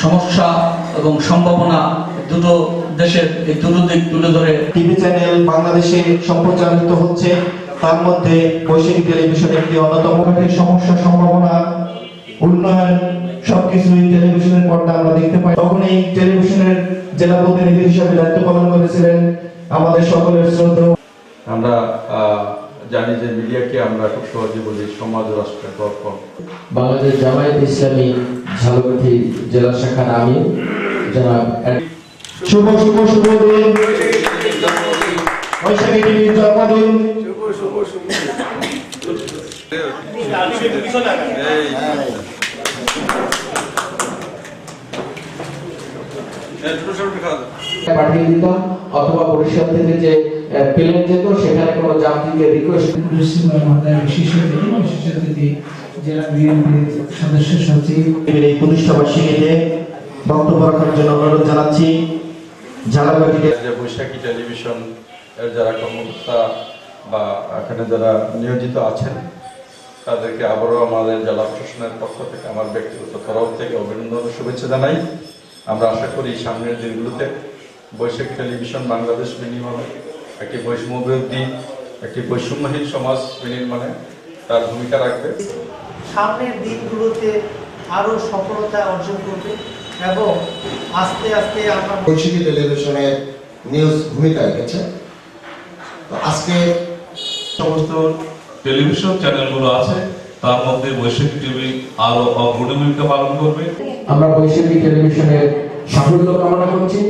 সমস্যা এবং সম্ভাবনা দুটো দেশের এই দুটো দিক তুলে ধরে টিভি চ্যানেল বাংলাদেশে সম্প্রচারিত হচ্ছে, তার মধ্যে বৈশ্বিক টেলিভিশন একটি অন্যতম। সমস্যা, সম্ভাবনা, উন্নয়ন সবকিছুই টেলিভিশনের পর্দা আমরা দেখতে পাই। তখন এই টেলিভিশনের জেলা প্রতিনিধি হিসেবে দায়িত্ব পালন করেছিলেন আমাদের সকলের শ্রদ্ধেয়। আমরা জানি যে মিডিয়াকে আমরা খুব সহজে বলি সমাজ রাষ্ট্রের দর্পণ। বাংলাদেশ জামায়াত ইসলামী ঝালকাঠি জেলা শাখার আমির জনাব শুভ শুভ শুভ দিন, বৈশাখী টিভির জন্মদিন। পাঠিয়ে দিতাম অথবা বরিশাল থেকে যে প্লেন যেত সেখানে কোনো যাত্রীকে রিকোয়েস্ট বিশেষ অতিথি জেলা বিএনপির সদস্য সচিব এই প্রতিষ্ঠাবার্ষিকীতে বক্তব্য রাখার জন্য অনুরোধ জানাচ্ছি ঝালকাঠিতে যে বৈশাখী টেলিভিশন এর যারা কর্মকর্তা বা এখানে যারা নিয়োজিত আছেন তাদেরকে আবারও আমাদের জেলা প্রশাসনের পক্ষ থেকে আমার ব্যক্তিগত তরফ থেকে অভিনন্দন ও শুভেচ্ছা জানাই। আমরা আশা করি সামনের দিনগুলোতে বৈশাখী টেলিভিশন বাংলাদেশ বিনির্মাণে একটি বৈষম্য বিরোধী একটি বৈষম্যহীন সমাজ বিনির্মাণে তার ভূমিকা রাখবে। সামনের দিনগুলোতে আরো সফলতা অর্জন করবে এবং আস্তে আস্তে আমরা বৈশাখী টেলিভিশনের নিউজ ভূমিকা রেখেছে। তো আজকে সমস্ত টেলিভিশন চ্যানেলগুলো আছে তার মধ্যে বৈশাখী টিভি আরো অগ্রণী ভূমিকা পালন করবে। আমরা বৈশাখী টেলিভিশনের সাফল্য কামনা করছি।